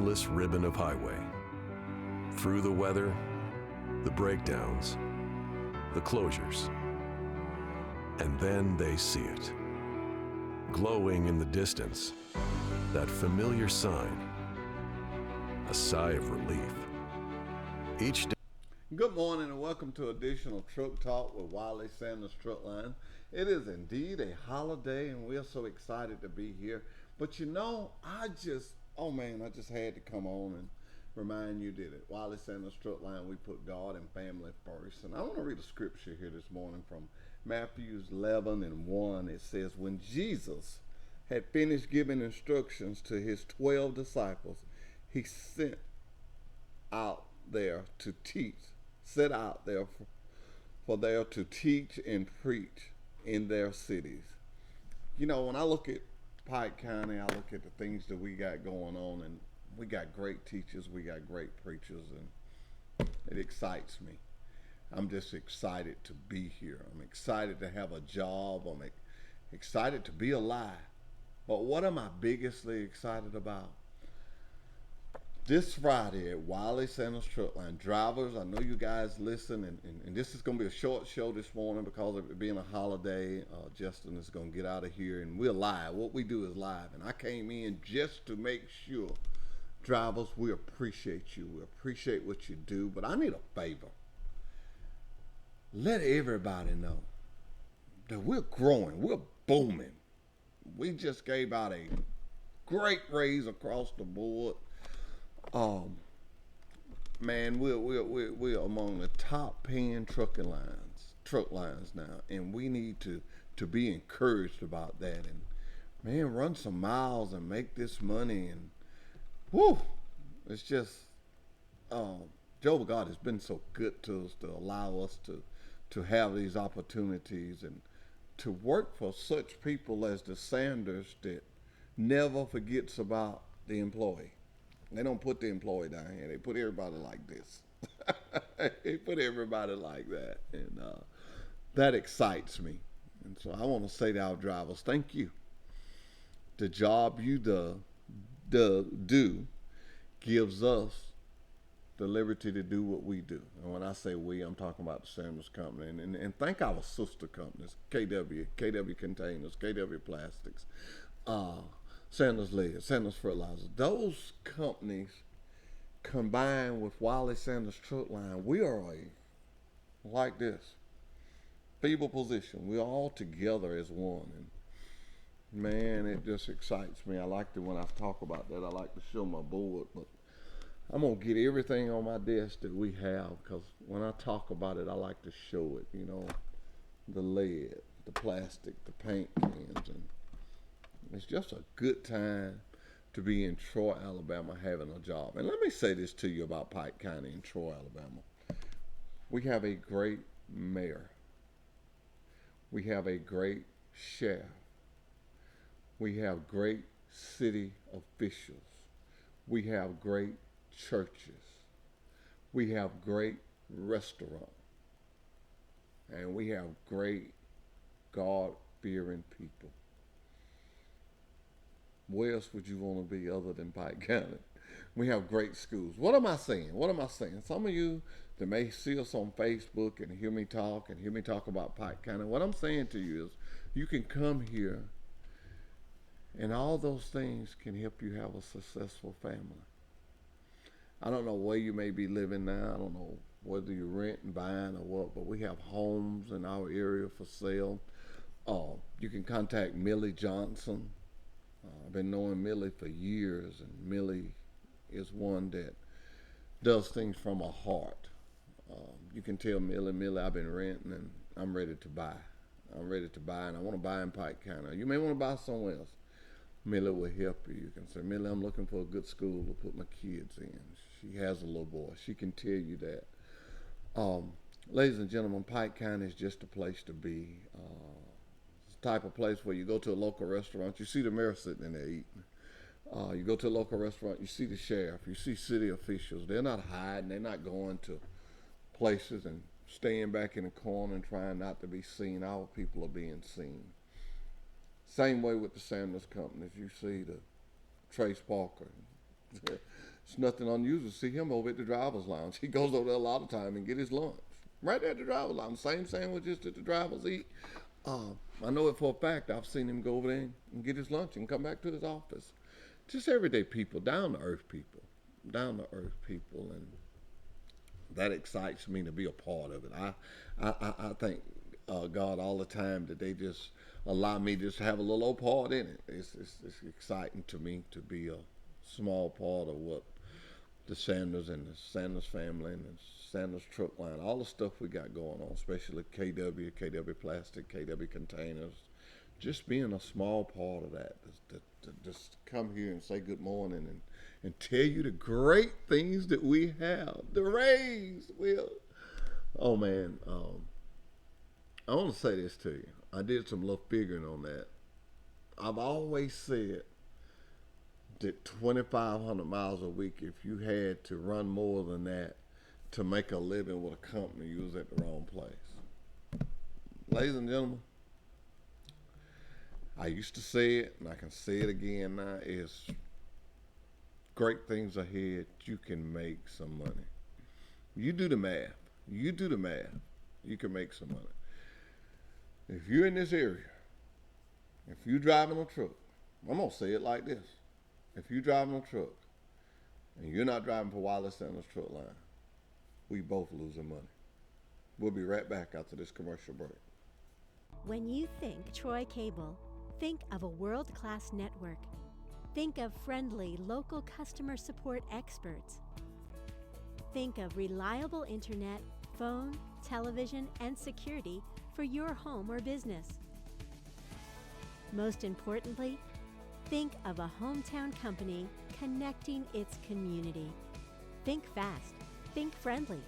endless ribbon of highway. Through the weather, the breakdowns, the closures. And then they see it. Glowing in the distance, that familiar sign. A sigh of relief. Each day. Good morning and welcome to additional Truck Talk with Wiley Sanders Truck Line. It is indeed a holiday and we're so excited to be here. But you know, I just had to come on and remind you that at Wiley Sanders Truck Line we put God and family first. And I want to read a scripture here this morning from Matthew 11:1. It says, when Jesus had finished giving instructions to his 12 disciples, he set out there to teach and preach in their cities. You know, when I look at Pike County, I look at the things that we got going on, and we got great teachers, we got great preachers, and it excites me. I'm just excited to be here. I'm excited to have a job. I'm excited to be alive. But what am I biggestly excited about? This Friday at Wiley Sanders Truck Line, drivers, I know you guys listen, and this is going to be a short show this morning because of it being a holiday. Justin is going to get out of here, and we're live. What we do is live, and I came in just to make sure, drivers, we appreciate you. We appreciate what you do, but I need a favor. Let everybody know that we're growing, we're booming. We just gave out a great raise across the board. Man, we're among the top paying truck lines now, and we need to be encouraged about that. And man, run some miles and make this money, and whoo, it's just Jehovah God has been so good to us to allow us to have these opportunities and to work for such people as the Sanders that never forgets about the employee. They don't put the employee down here. They put everybody like this. They put everybody like that. And that excites me. And so I want to say to our drivers, thank you. The job you do gives us the liberty to do what we do. And when I say we, I'm talking about the Sanders Company. And thank our sister companies, KW Containers, KW Plastics, Sanders Lead, Sanders Fertilizer. Those companies combined with Wiley Sanders Truck Line, we are like this, feeble position. We're all together as one. And man, it just excites me. I like to, when I talk about that, I like to show my board, but I'm going to get everything on my desk that we have, because when I talk about it, I like to show it, you know, the lead, the plastic, the paint cans, and it's just a good time to be in Troy, Alabama, having a job. And let me say this to you about Pike County in Troy, Alabama. We have a great mayor. We have a great sheriff. We have great city officials. We have great churches. We have great restaurants. And we have great God-fearing people. Where else would you want to be other than Pike County? We have great schools. What am I saying? Some of you that may see us on Facebook and hear me talk about Pike County, what I'm saying to you is you can come here and all those things can help you have a successful family. I don't know where you may be living now. I don't know whether you're renting, buying, or what, but we have homes in our area for sale. You can contact Millie Johnson. I've been knowing Millie for years, and Millie is one that does things from her heart. You can tell Millie, I've been renting and I'm ready to buy. And I want to buy in Pike County. You may want to buy somewhere else. Millie will help you. You can say, Millie, I'm looking for a good school to put my kids in. She has a little boy. She can tell you that. Ladies and gentlemen, Pike County is just a place to be. It's the type of place where you go to a local restaurant, you see the mayor sitting in there eating. You go to a local restaurant, you see the sheriff, you see city officials. They're not hiding. They're not going to places and staying back in the corner and trying not to be seen. Our people are being seen. Same way with the Sanders companies. You see the Trace Parker, It's nothing unusual to see him over at the driver's lounge. He goes over there a lot of time and get his lunch. Right there at the driver's lounge. Same sandwiches that the drivers eat. I know it for a fact. I've seen him go over there and get his lunch and come back to his office. Just everyday people, down to earth people. Down to earth people. And that excites me to be a part of it. I thank God all the time that they just allow me just to have a little old part in it. It's exciting to me to be a small part of what the Sanders and the Sanders family and the Sanders truck line, all the stuff we got going on, especially KW Plastic, KW Containers, just being a small part of that, to just come here and say good morning and tell you the great things that we have. The Rays, Will. Oh man, I want to say this to you. I did some little figuring on that. I've always said that 2,500 miles a week, if you had to run more than that to make a living with a company, you was at the wrong place. Ladies and gentlemen, I used to say it, and I can say it again now, is great things ahead. You can make some money. You do the math. You do the math. You can make some money. If you're in this area, if you're driving a truck, I'm going to say it like this. If you're driving a truck and you're not driving for Wiley Sanders Truck Line, we both losing money. We'll be right back after this commercial break. When you think Troy Cable, think of a world-class network. Think of friendly local customer support experts. Think of reliable internet, phone, television, and security for your home or business. Most importantly, think of a hometown company connecting its community. Think fast, think friendly,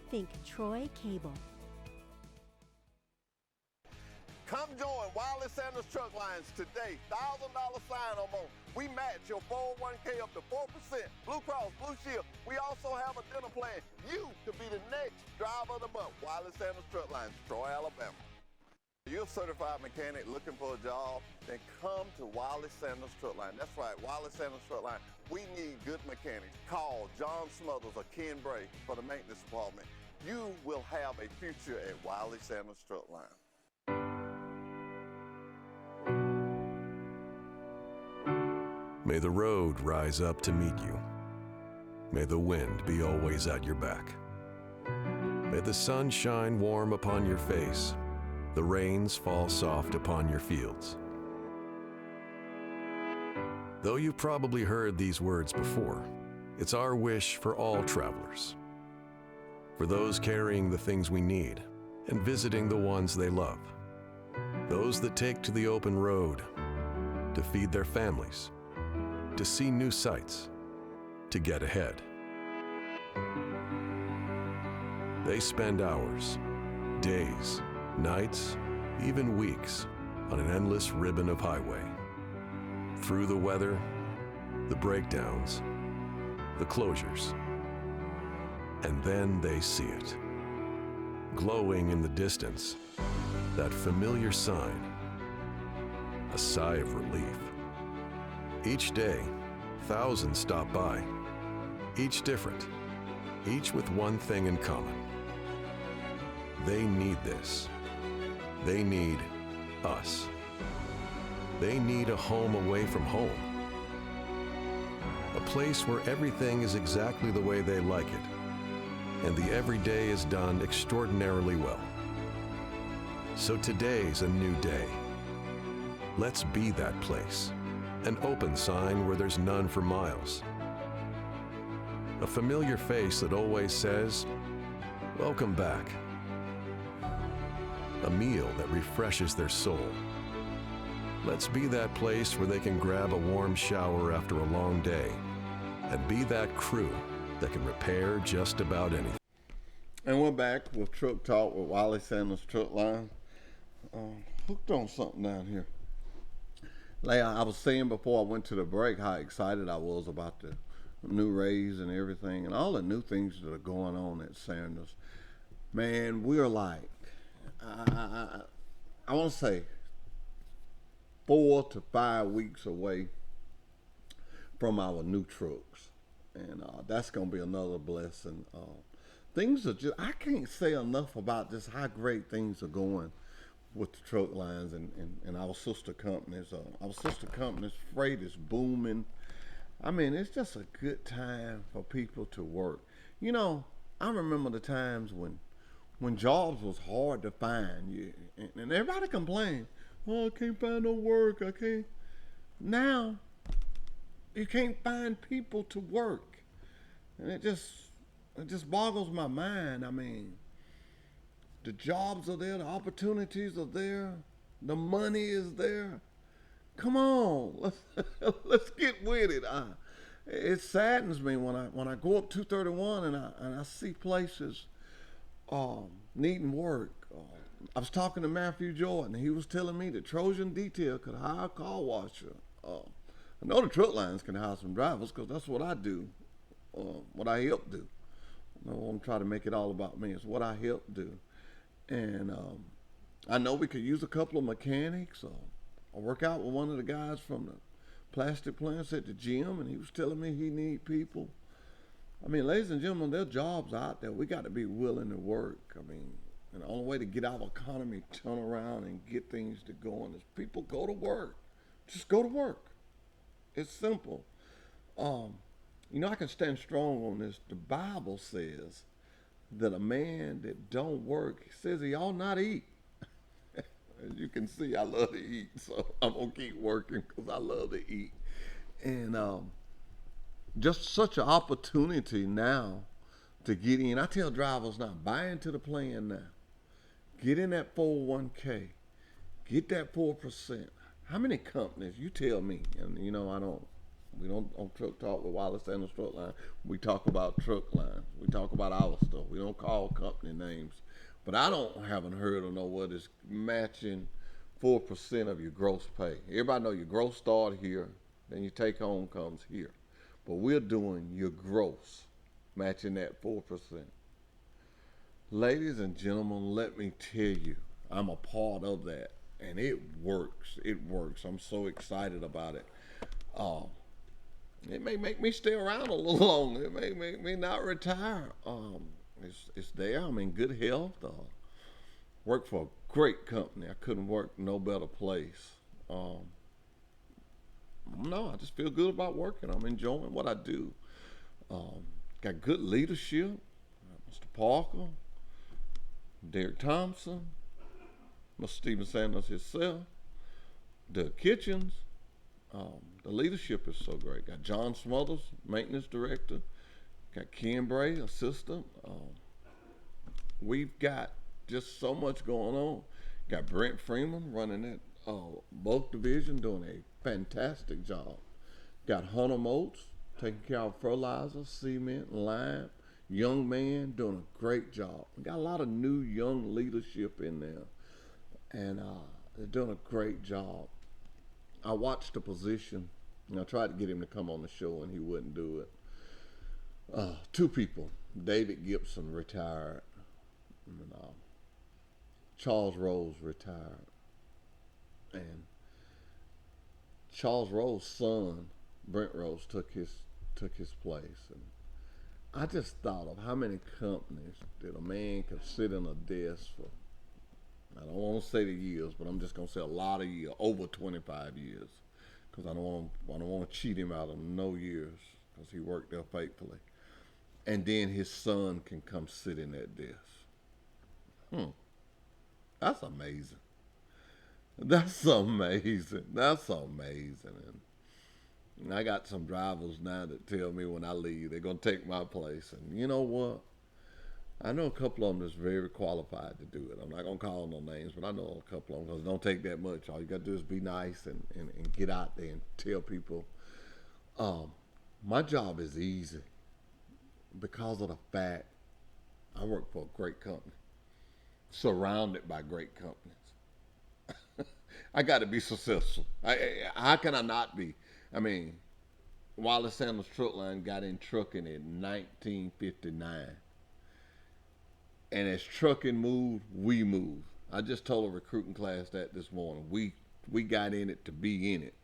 think Troy Cable. Come join Wiley Sanders Truck Lines today. $1,000 sign-on bonus. We match your 401k up to 4%. Blue Cross, Blue Shield. We also have a dinner plan. You could be the next driver of the month. Wiley Sanders Truck Lines, Troy, Alabama. You're a certified mechanic looking for a job, then come to Wiley Sanders Truck Line. That's right, Wiley Sanders Truck Line. We need good mechanics. Call John Smothers or Ken Bray for the maintenance department. You will have a future at Wiley Sanders Truck Line. May the road rise up to meet you. May the wind be always at your back. May the sun shine warm upon your face. The rains fall soft upon your fields. Though you've probably heard these words before, it's our wish for all travelers. For those carrying the things we need and visiting the ones they love. Those that take to the open road to feed their families, to see new sights, to get ahead. They spend hours, days, nights, even weeks on an endless ribbon of highway. Through the weather, the breakdowns, the closures. And then they see it. Glowing in the distance, that familiar sign. A sigh of relief. Each day, thousands stop by. Each different. Each with one thing in common. They need this. They need us. They need a home away from home. A place where everything is exactly the way they like it, and the everyday is done extraordinarily well. So today's a new day. Let's be that place. An open sign where there's none for miles. A familiar face that always says, "Welcome back." A meal that refreshes their soul. Let's be that place where they can grab a warm shower after a long day and be that crew that can repair just about anything. And we're back with Truck Talk with Wiley Sanders Truck Line. Hooked on something down here. Like I was saying before I went to the break, how excited I was about the new Rays and everything and all the new things that are going on at Sanders. Man, we're like, I want to say 4 to 5 weeks away from our new trucks. and that's gonna be another blessing. Things are just I can't say enough about just how great things are going with the truck lines and our sister companies. Our sister companies' freight is booming. I mean, it's just a good time for people to work. You know, I remember the times when jobs was hard to find. And everybody complained, "Oh, I can't find no work. I can't." Now you can't find people to work, and it just boggles my mind. I mean, the jobs are there, the opportunities are there, the money is there. Come on, let's get with it. It saddens me when I go up 231 and I see places needing work. I was talking to Matthew Jordan. He was telling me that Trojan Detail could hire a car washer. I know the truck lines can hire some drivers because that's what I do, what I help do. I don't want to try to make it all about me. It's what I help do. And I know we could use a couple of mechanics. I work out with one of the guys from the plastic plants at the gym, and he was telling me he need people. I mean, ladies and gentlemen, there are jobs out there. We got to be willing to work. I mean, and the only way to get our economy turn around and get things to going is people go to work. Just go to work. It's simple. I can stand strong on this. The Bible says that a man that don't work says he ought not eat. As you can see, I love to eat, so I'm gonna keep working because I love to eat. And just such an opportunity now to get in. I tell drivers now, buy into the plan now. Get in that 401k. Get that 4%. How many companies? You tell me. And we don't on Truck Talk with Wiley Sanders Truck Line. We talk about truck lines. We talk about our stuff. We don't call company names. But I haven't heard or know what is matching 4% of your gross pay. Everybody know your gross start here, then your take home comes here. But we're doing your gross, matching that 4%. Ladies and gentlemen, let me tell you, I'm a part of that, and it works. It works. I'm so excited about it. It may make me stay around a little longer. It may make me not retire. It's there. I'm in good health. Work for a great company. I couldn't work no better place. No, I just feel good about working. I'm enjoying what I do. Got good leadership. Mr. Parker, Derek Thompson, Mr. Stephen Sanders himself, Doug Kitchens. The leadership is so great. Got John Smothers, maintenance director. Got Ken Bray, assistant. We've got just so much going on. Got Brent Freeman running that bulk division, doing a fantastic job. Got Hunter Moats taking care of fertilizer, cement, lime. Young man doing a great job. We got a lot of new young leadership in there, and they're doing a great job. I watched the position, and I tried to get him to come on the show, and he wouldn't do it. Two people, David Gibson retired, and Charles Rose retired, and Charles Rose's son, Brent Rose, took his place. And I just thought of how many companies that a man could sit in a desk for, I don't want to say the years, but I'm just going to say a lot of years, over 25 years, because I don't want to cheat him out of no years, because he worked there faithfully. And then his son can come sit in that desk. That's amazing. That's amazing. That's amazing. And I got some drivers now that tell me when I leave, they're going to take my place. And you know what? I know a couple of them that's very qualified to do it. I'm not going to call no names, but I know a couple of them because it don't take that much. All you got to do is be nice and get out there and tell people. My job is easy because of the fact I work for a great company, surrounded by great companies. I got to be successful. How can I not be? I mean, Wiley Sanders Truck Line got in trucking in 1959. And as trucking moved, we moved. I just told a recruiting class that this morning. We got in it to be in it.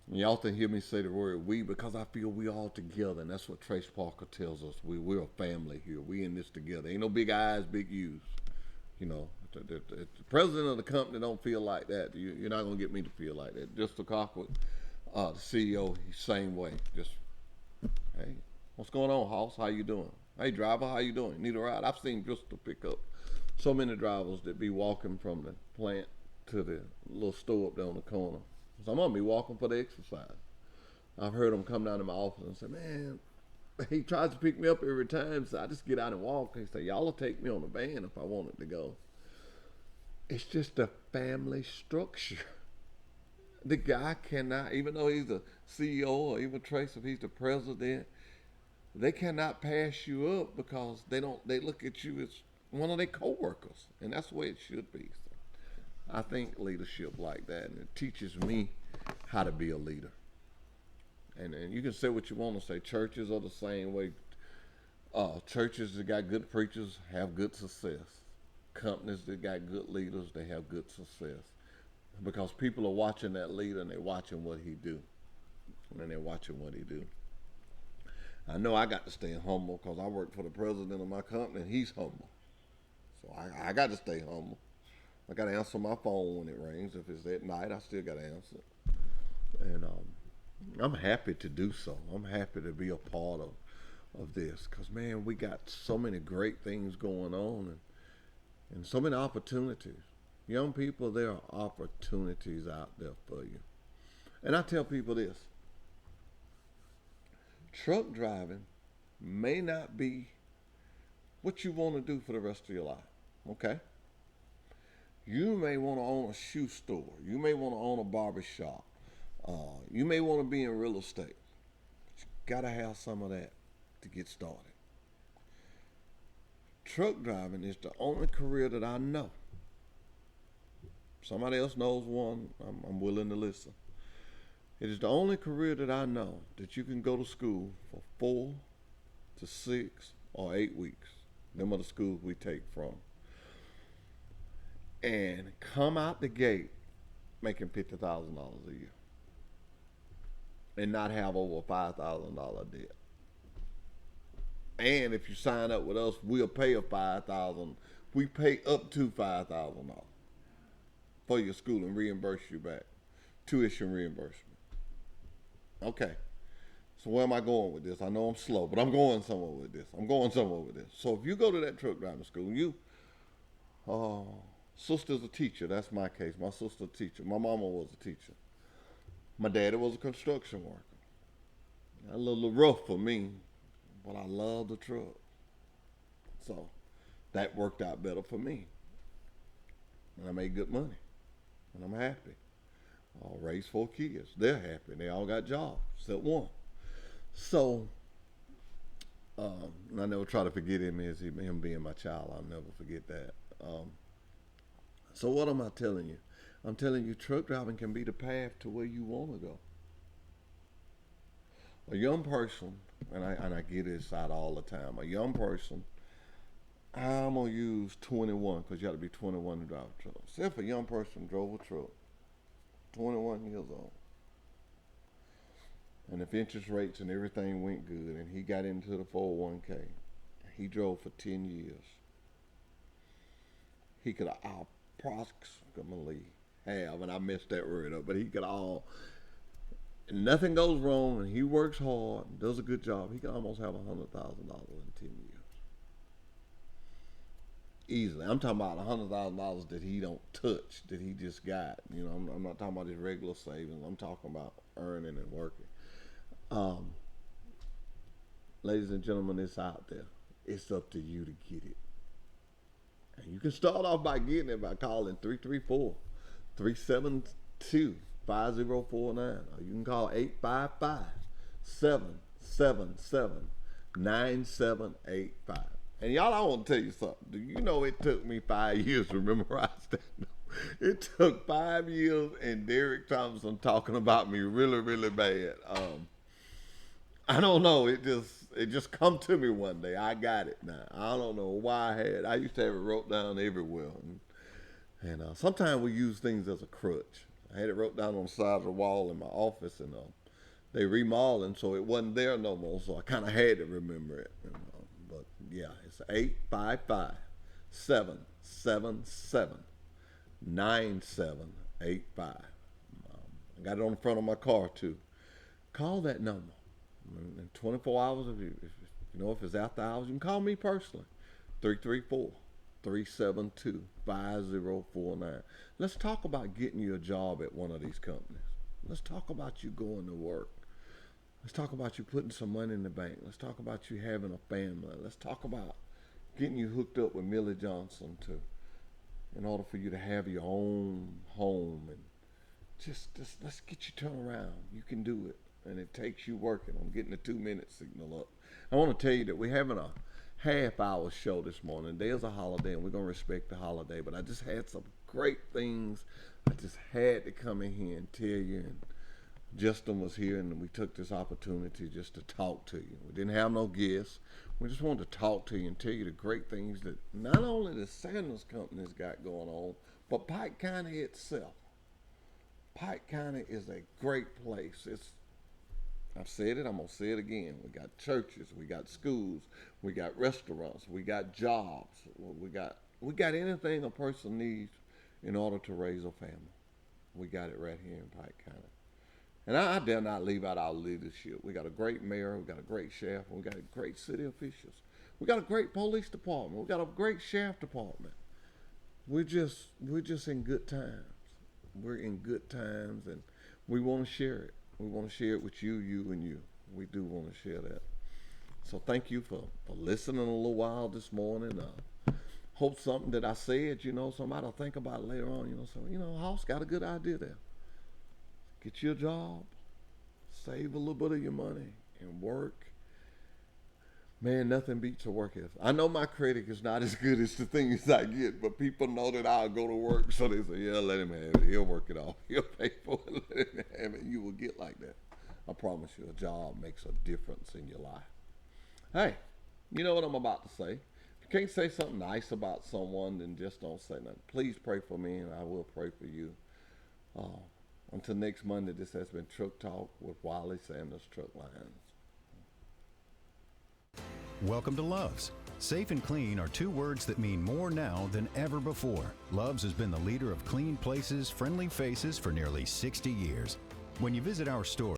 And you often hear me say the word we because I feel we all together, and that's what Trace Parker tells us. We're a family here. We in this together. Ain't no big I's, big U's. You know, the president of the company don't feel like that. You're not gonna get me to feel like that. Just the Cockwood, the CEO, he's same way. Just, hey, what's going on, Hoss? How you doing? Hey, driver, how you doing? Need a ride? I've seen Bristol pick up so many drivers that be walking from the plant to the little store up there on the corner. Some of them be walking for the exercise. I've heard them come down to my office and say, man, he tries to pick me up every time, so I just get out and walk. He say, y'all will take me on the van if I wanted to go. It's just a family structure. The guy cannot, even though he's the CEO or even Trace, if he's the president, they cannot pass you up because they look at you as one of their coworkers, and that's the way it should be. So I think leadership like that, and it teaches me how to be a leader. And you can say what you want to say. Churches are the same way. Churches that got good preachers have good success. Companies that got good leaders, they have good success. Because people are watching that leader and they're watching what he do. And they're watching what he do. I know I got to stay humble because I work for the president of my company and he's humble. So I got to stay humble. I got to answer my phone when it rings. If it's at night, I still got to answer it. And I'm happy to do so. I'm happy to be a part of this because, man, we got so many great things going on and so many opportunities. Young people, there are opportunities out there for you. And I tell people this. Truck driving may not be what you want to do for the rest of your life, okay? You may want to own a shoe store. You may want to own a barber shop. You may want to be in real estate. But you got to have some of that to get started. Truck driving is the only career that I know. Somebody else knows one, I'm willing to listen. It is the only career that I know that you can go to school for 4 to 6 or 8 weeks. Them are the schools we take from. And come out the gate making $50,000 a year. And not have over a $5,000 debt. And if you sign up with us, we'll pay $5,000. We pay up to $5,000 for your school and reimburse you back. Tuition reimbursement. Okay. So where am I going with this? I know I'm slow, but I'm going somewhere with this. So if you go to that truck driving school, sister's a teacher. That's my case. My sister's a teacher. My mama was a teacher. My daddy was a construction worker. A little rough for me, but I love the truck. So that worked out better for me. And I made good money. And I'm happy. I raised 4 kids. They're happy. They all got jobs, except one. So, I never try to forget him as him being my child. I'll never forget that. So what am I telling you? I'm telling you truck driving can be the path to where you want to go. A young person, and I get this out all the time, a young person, I'm going to use 21 because you got to be 21 to drive a truck. Say if a young person drove a truck, 21 years old, and if interest rates and everything went good and he got into the 401k, he drove for 10 years, he could approximately have, and I messed that word up, but he could and nothing goes wrong and he works hard and does a good job, he could almost have $100,000 in 10 years. Easily. I'm talking about $100,000 that he don't touch, that he just got. You know, I'm not talking about his regular savings. I'm talking about earning and working. Ladies and gentlemen, it's out there. It's up to you to get it. And you can start off by getting it by calling 334-372-5049. Or you can call 855-777-9785. And y'all, I want to tell you something. Do you know it took me 5 years to memorize that? It took 5 years and Derek Thompson talking about me really, really bad. I don't know. It just come to me one day. I got it now. I don't know why I used to have it wrote down everywhere. And sometimes we use things as a crutch. I had it wrote down on the side of the wall in my office, and they remodeling, so it wasn't there no more. So I kind of had to remember it. But yeah, it's 855-777-9785. I got it on the front of my car too. Call that number. In 24 hours, if it's after hours, you can call me personally. 334-372-5049. Let's talk about getting you a job at one of these companies. Let's talk about you going to work. Let's talk about you putting some money in the bank. Let's talk about you having a family. Let's talk about getting you hooked up with Millie Johnson in order for you to have your own home. And just let's get you turned around. You can do it. And it takes you working. I'm getting the 2-minute signal up. I want to tell you that we're having a half-hour show this morning. There's a holiday, and we're going to respect the holiday. But I just had some great things I just had to come in here and tell you. And Justin was here, and we took this opportunity just to talk to you. We didn't have no guests. We just wanted to talk to you and tell you the great things that not only the Sanders Company's got going on, but Pike County itself. Pike County is a great place. I've said it, I'm going to say it again. We got churches, we got schools, we got restaurants, we got jobs, we got anything a person needs in order to raise a family. We got it right here in Pike County. And I dare not leave out our leadership. We got a great mayor, we got a great sheriff, and we got great city officials. We got a great police department, we got a great sheriff department. We're just in good times. We're in good times, and we want to share it. We want to share it with you, and you. We do want to share that. So thank you for listening a little while this morning. Hope something that I said, somebody will think about later on. So, Hoss got a good idea there. Get you a job, save a little bit of your money, and work. Man, nothing beats a work ethic. I know my credit is not as good as the things I get, but people know that I'll go to work, so they say, yeah, let him have it. He'll work it off. He'll pay for it. Let him have it. You will get like that. I promise you, a job makes a difference in your life. Hey, you know what I'm about to say. If you can't say something nice about someone, then just don't say nothing. Please pray for me, and I will pray for you. Until next Monday, this has been Truck Talk with Wiley Sanders Truck Lines. Welcome to Love's. Safe and clean are two words that mean more now than ever before. Love's has been the leader of clean places, friendly faces for nearly 60 years. When you visit our store,